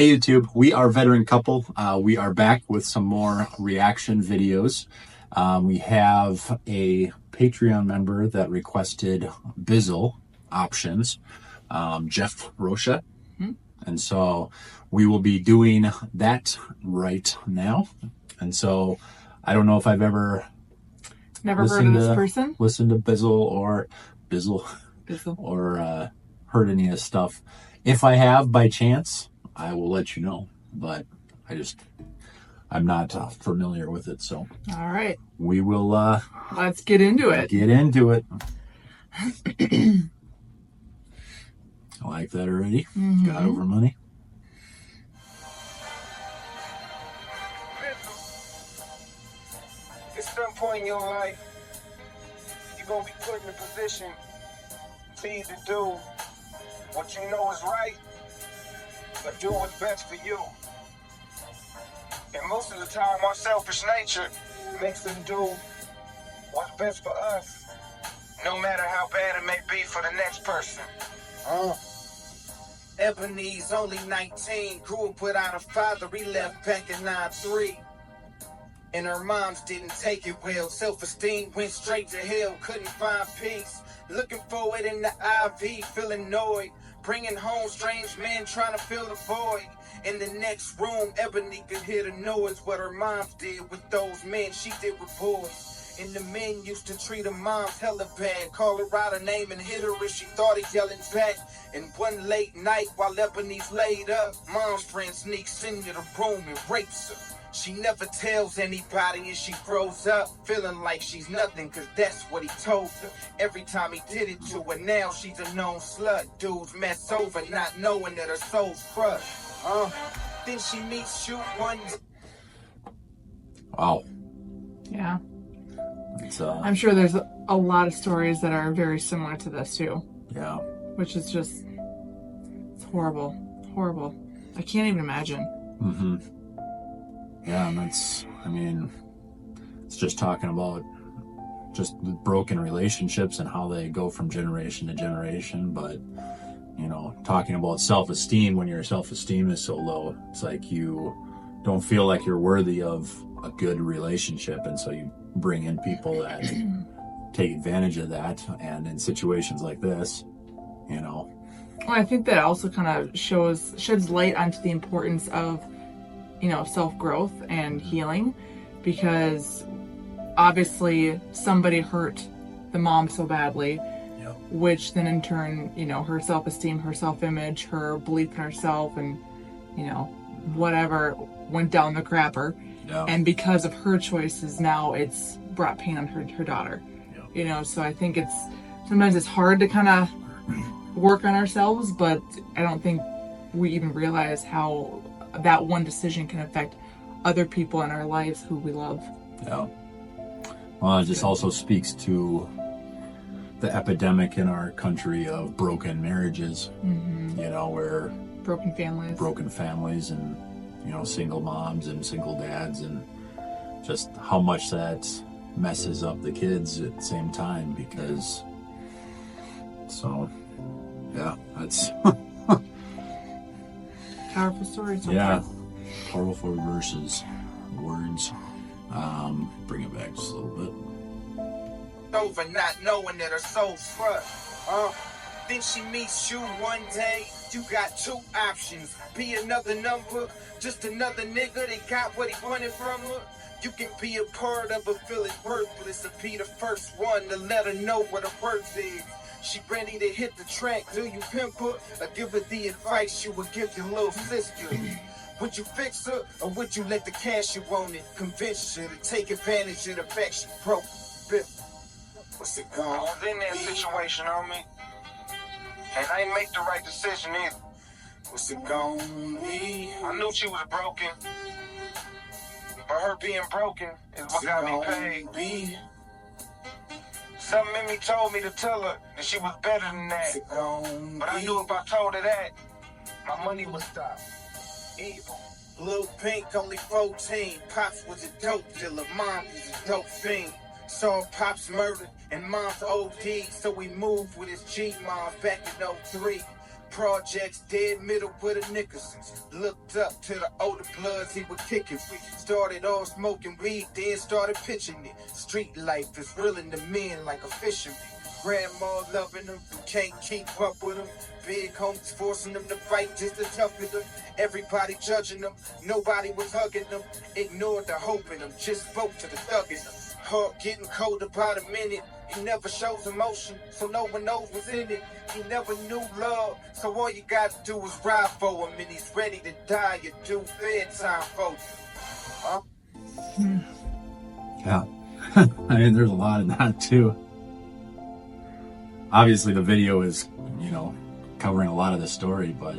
Hey YouTube, we are Veteran Couple. We are back with some more reaction videos. We have a Patreon member that requested Bizzle options, Jeff Rocha. And so we will be doing that right now. And so I don't know if I've ever never heard of this person, listened to Bizzle or heard any of his stuff. If I have by chance, I will let you know, but I'm not familiar with it. So all right, we will let's get into it. I like that already. Got over money. At some point in your life, you're gonna be put in a position to either do what you know is right or do what's best for you. And most of the time, our selfish nature makes us do what's best for us, no matter how bad it may be for the next person. Ebony's only 19, grew up without a father, he left back in 93. And her moms didn't take it well, self-esteem went straight to hell, couldn't find peace. Looking for it in the IV, feeling annoyed. Bringing home strange men trying to fill the void. In the next room, Ebony could hear the noise. What her moms did with those men, she did with boys. And the men used to treat her moms hella bad. Call her out her name and hit her if she thought he yelling back. And one late night while Ebony's laid up, mom's friend sneaks into the room and rapes her. She never tells anybody and she grows up feeling like she's nothing, cause that's what he told her. Every time he did it to her, now she's a known slut. Dudes mess over not knowing that her soul's crushed. Then she meets you one day. Wow. Yeah. I'm sure there's a lot of stories that are very similar to this too. Yeah. Which is just, it's horrible. Horrible. I can't even imagine. Yeah, and it's just talking about just broken relationships and how they go from generation to generation. But, talking about self-esteem, when your self-esteem is so low, it's like you don't feel like you're worthy of a good relationship. And so you bring in people that take advantage of that. And in situations like this, Well, I think that also kind of sheds light onto the importance of self-growth and healing, because obviously somebody hurt the mom so badly, which then in turn, her self-esteem, her self-image, her belief in herself, and whatever went down the crapper. And because of her choices, now it's brought pain on her daughter. So I think sometimes it's hard to kind of work on ourselves, but I don't think we even realize how that one decision can affect other people in our lives who we love. Yeah. Well, it just also speaks to the epidemic in our country of broken marriages, where broken families and, single moms and single dads, and just how much that messes up the kids at the same time, because, that's... Powerful stories. Yeah. Powerful verses, words. Bring it back just a little bit. Over not knowing that her soul's crushed. Then she meets you one day. You got two options. Be another number, just another nigga that got what he wanted from her. You can be a part of her feeling worthless, or be the first one to let her know what her worth is. She ready to hit the track, do you pimp her? Or give her the advice you would give your little sister? Would you fix her, or would you let the cash you wanted convince her to take advantage of the fact she broke? What's it called? I was in that situation, homie, and I ain't make the right decision either. What's it gonna be? I knew she was broken, but her being broken is what got me paid. Something in me told me to tell her that she was better than that. But I knew if I told her that, my money would stop. Evil. Lil Pink, only 14. Pops was a dope dealer. Mom was a dope fiend. Saw Pops murdered and Mom's OD, so we moved with his G-Moms back in 03. projects, dead middle with the Nickersons. Looked up to the older bloods he was kicking with. Started off smoking weed, then started pitching it. Street life is reeling the men like a fisherman. Grandma loving them, can't keep up with them. Big homies forcing them to fight just to toughen them. Everybody judging them, nobody was hugging them. Ignored the hope in them, just spoke to the thug in them. Heart getting cold about a minute. He never shows emotion, so no one knows what's in it. He never knew love, so all you gotta do is ride for him. And he's ready to die, you do bedtime for you. Huh? Yeah. I mean, there's a lot of that too. Obviously, the video is, covering a lot of the story, but,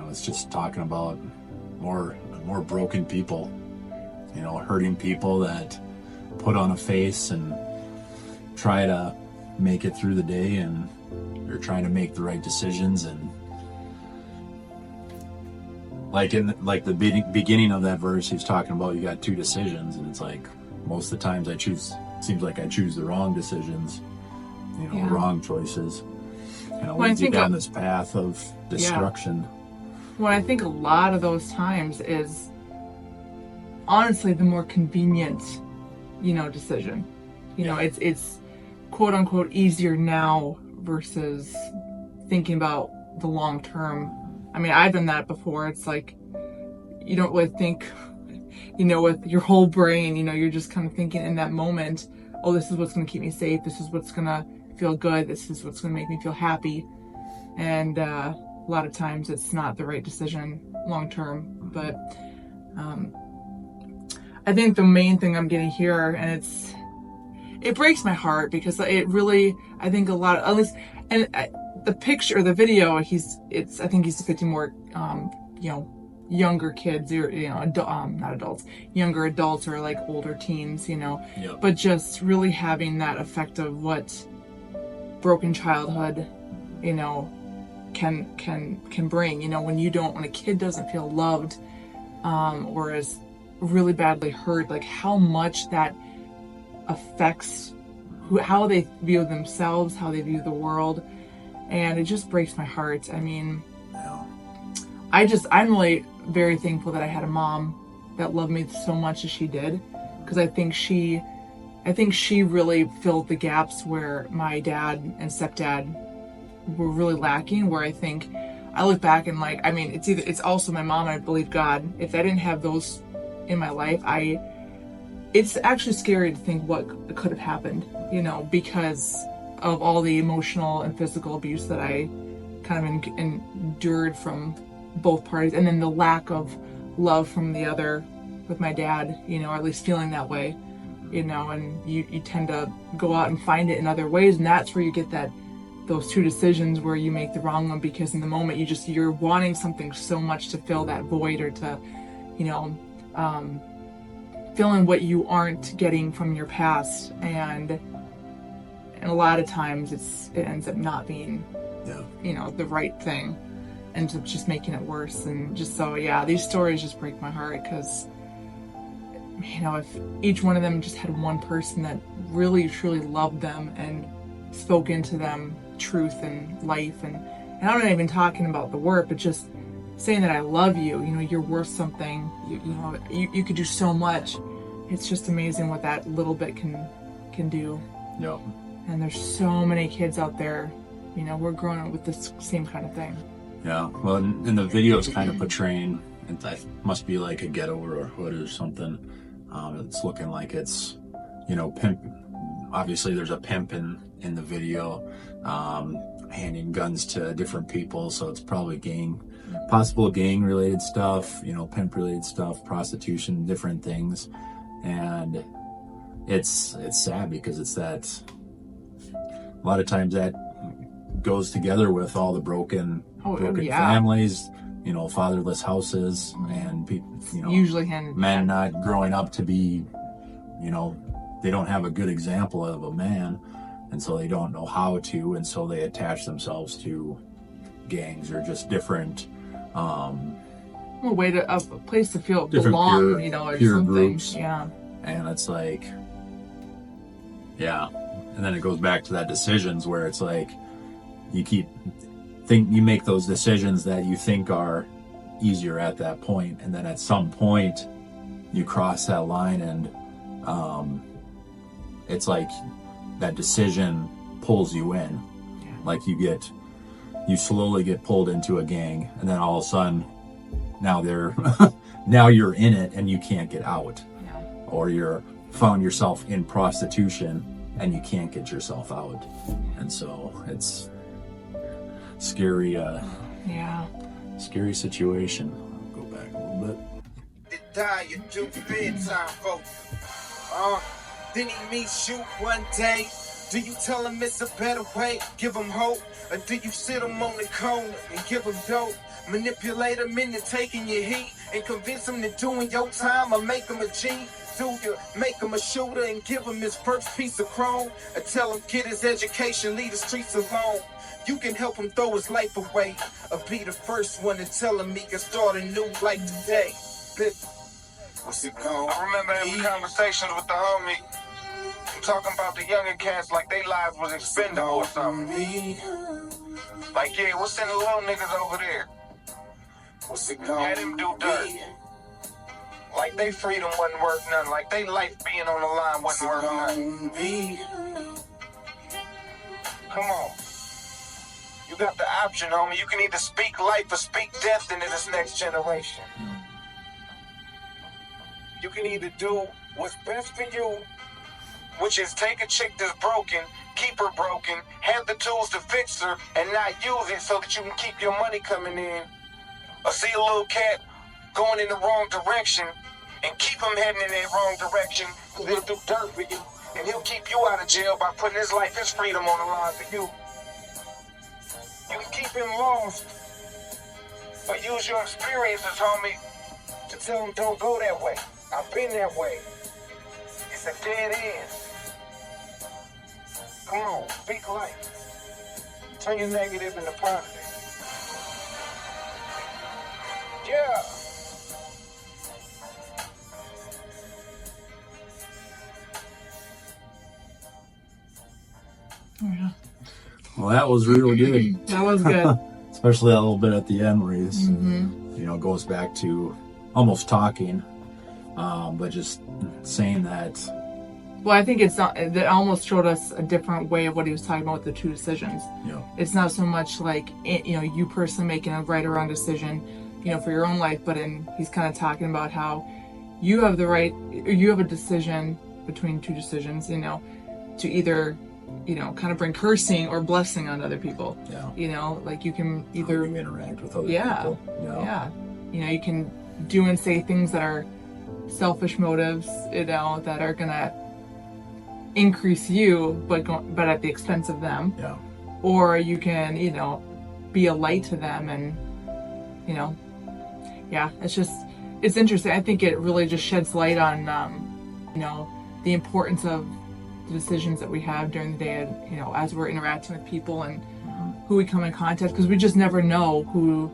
it's just talking about more broken people, hurting people that put on a face and try to make it through the day, and they're trying to make the right decisions. And like in the beginning of that verse, he's talking about you got two decisions, and it's like most of the times I choose the wrong decisions, wrong choices. Leads you down this path of destruction. Well, I think a lot of those times is honestly the more convenient, decision. It's quote unquote easier now versus thinking about the long term. I mean, I've done that before. It's like you don't really think, with your whole brain, you're just kind of thinking in that moment, oh, this is what's going to keep me safe. This is what's going to feel good. This is what's going to make me feel happy. And a lot of times it's not the right decision long term. But I think the main thing I'm getting here, and it breaks my heart because it really, I think a lot of, at least, and the picture, the video, I think he's depicting more, younger kids, or, not adults, younger adults or like older teens, Yep. But just really having that effect of what broken childhood, can bring, when a kid doesn't feel loved, or is really badly hurt, like how much that affects how they view themselves, how they view the world. And it just breaks my heart. I mean, I'm really very thankful that I had a mom that loved me so much as she did, because I think she really filled the gaps where my dad and stepdad were really lacking, where I think I look back and it's also my mom, and I believe God. If I didn't have those in my life, it's actually scary to think what could have happened, because of all the emotional and physical abuse that I kind of endured from both parties, and then the lack of love from the other with my dad, or at least feeling that way, and you tend to go out and find it in other ways, and that's where you get those two decisions where you make the wrong one, because in the moment you're wanting something so much to fill that void, or to, fill in what you aren't getting from your past, and a lot of times it ends up not being, the right thing, ends up just making it worse. And just so, these stories just break my heart, because, if each one of them just had one person that really truly loved them and spoke into them truth and life, and I'm not even talking about the work, but just saying that I love you, you're worth something, you could do so much. It's just amazing what that little bit can do. Yep. And there's so many kids out there, we're growing up with this same kind of thing. Yeah, well, and the video is kind of portraying, it must be like a ghetto or a hood or something. It's looking like it's, pimp. Obviously, there's a pimp in the video, handing guns to different people, so it's probably possible gang-related stuff, pimp-related stuff, prostitution, different things. And it's sad, because it's that a lot of times that goes together with all the broken families, fatherless houses, and people, usually men not growing up to be, they don't have a good example of a man, and so they don't know how to, and so they attach themselves to gangs or just different a place to feel belong, or peer something. Groups. Yeah. And it's like, and then it goes back to that decisions where it's like you keep think you make those decisions that you think are easier at that point, and then at some point you cross that line, and it's like that decision pulls you in. Like you slowly get pulled into a gang, and then all of a sudden now now you're in it and you can't get out. Or you're found yourself in prostitution and you can't get yourself out. And so it's scary scary situation. I'll go back a little bit. Then he meets you one day. Do you tell him it's a better way? Give him hope? Or do you sit him on the corner and give him dope? Manipulate him into taking your heat and convince him to doing your time or make him a G? Do you make him a shooter and give him his first piece of chrome? Or tell him get his education, leave the streets alone? You can help him throw his life away, or be the first one to tell him he can start a new life today. What's it called? I remember having conversations with the homie. Talking about the younger cats like they lives was expendable or something. Like, yeah, what's in the little niggas over there? What's it called? Had him do dirt. Like they freedom wasn't worth nothing. Like they life being on the line wasn't worth nothing. Come on. You got the option, homie. You can either speak life or speak death into this next generation. You can either do what's best for you, which is take a chick that's broken, keep her broken, have the tools to fix her, and not use it so that you can keep your money coming in. Or see a little cat going in the wrong direction and keep him heading in that wrong direction, because he'll do dirt for you, and he'll keep you out of jail by putting his life, his freedom on the line for you. You can keep him lost, or use your experiences, homie, to tell him don't go that way. I've been that way. It's a dead end. Come on, speak life. Turn your negative into positive. Yeah. Oh, yeah. Well, that was really good. That was good. Especially that little bit at the end where he's, goes back to almost talking, but just saying that. Well, I think that almost showed us a different way of what he was talking about with the two decisions. Yeah. It's not so much like, you personally making a right or wrong decision, for your own life, but he's kind of talking about how you have the right, or you have a decision between two decisions, to either, kind of bring cursing or blessing on other people. Yeah. Like you can either how you interact with other people. Yeah. You can do and say things that are selfish motives, that are gonna increase you, but at the expense of them. Yeah. Or you can, be a light to them, and it's interesting. I think it really just sheds light on, the importance of the decisions that we have during the day, and as we're interacting with people and who we come in contact, because we just never know who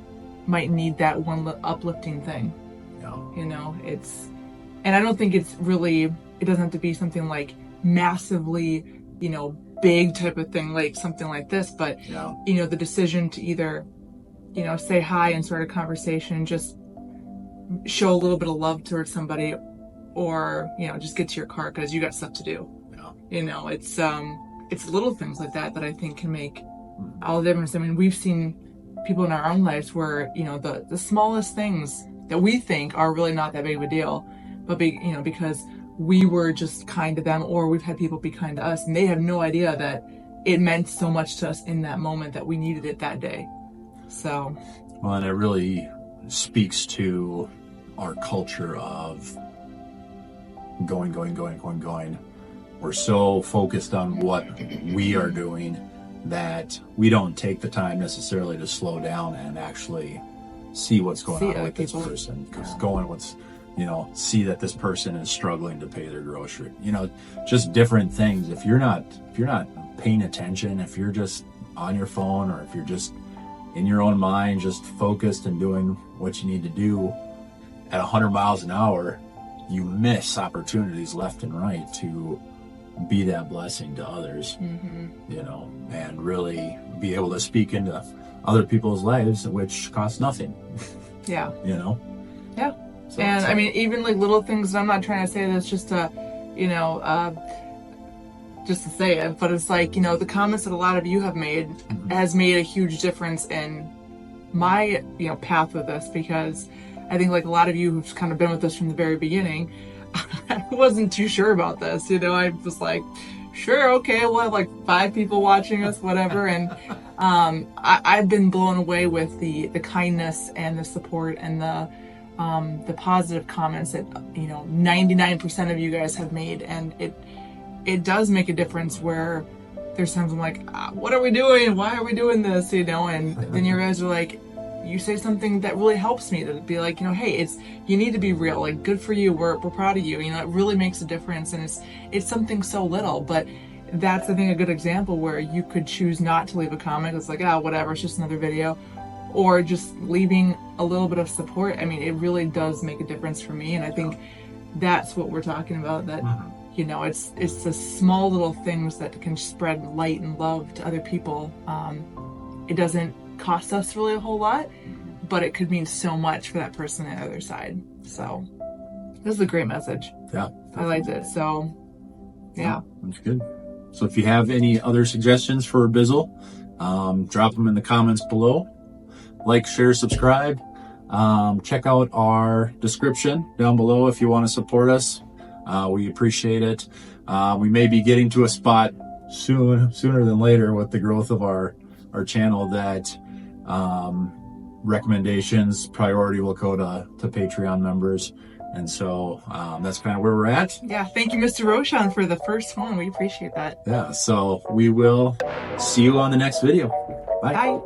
might need that one uplifting thing. Yeah. And I don't think it doesn't have to be something like massively, big type of thing, like something like this, but the decision to either, say hi and start a conversation and just show a little bit of love towards somebody, or, just get to your car because you got stuff to do. It's little things like that I think can make all the difference. I mean, we've seen people in our own lives where, the smallest things that we think are really not that big of a deal, but because we were just kind to them, or we've had people be kind to us, and they have no idea that it meant so much to us in that moment that we needed it that day. So, well, and it really speaks to our culture of going. We're so focused on what we are doing that we don't take the time necessarily to slow down and actually see what's going on with this person. Because see that this person is struggling to pay their grocery. Just different things. If you're not paying attention, if you're just on your phone, or if you're just in your own mind, just focused and doing what you need to do at 100 miles an hour, you miss opportunities left and right to be that blessing to others, you know, and really be able to speak into other people's lives, which costs nothing. Yeah. You know? Yeah. So, And I mean, even like little things, and I'm not trying to say this just to, you know, just to say it, but it's like, you know, the comments that a lot of you have made has made a huge difference in my, you know, path with this, because I think like a lot of you who've kind of been with us from the very beginning, I wasn't too sure about this, you know. I was like, sure, okay, we'll have like 5 people watching us, whatever. And I've been blown away with the kindness and the support and the positive comments that, you know, 99% of you guys have made. And it does make a difference, where there's times I'm like, what are we doing? Why are we doing this? You know, and then you guys are like, you say something that really helps me to be like, you know, hey, you need to be real, like, good for you, we're proud of you, you know. It really makes a difference. And it's something so little, but that's, I think, a good example where you could choose not to leave a comment. It's like, whatever, it's just another video, or just leaving a little bit of support. I mean, it really does make a difference for me. And I think that's what we're talking about, that you know, it's the small little things that can spread light and love to other people. It doesn't cost us really a whole lot, but it could mean so much for that person on the other side. So this is a great message. Yeah, I liked it. So yeah, that's good. So if you have any other suggestions for Bizzle, drop them in the comments below. Like, share, subscribe. Check out our description down below if you want to support us. We appreciate it. We may be getting to a spot sooner than later with the growth of our channel that recommendations priority will go to Patreon members. And so that's kind of where we're at. Yeah, thank you, Mr. Roshan, for the first one. We appreciate that. Yeah, so we will see you on the next video. Bye. Bye.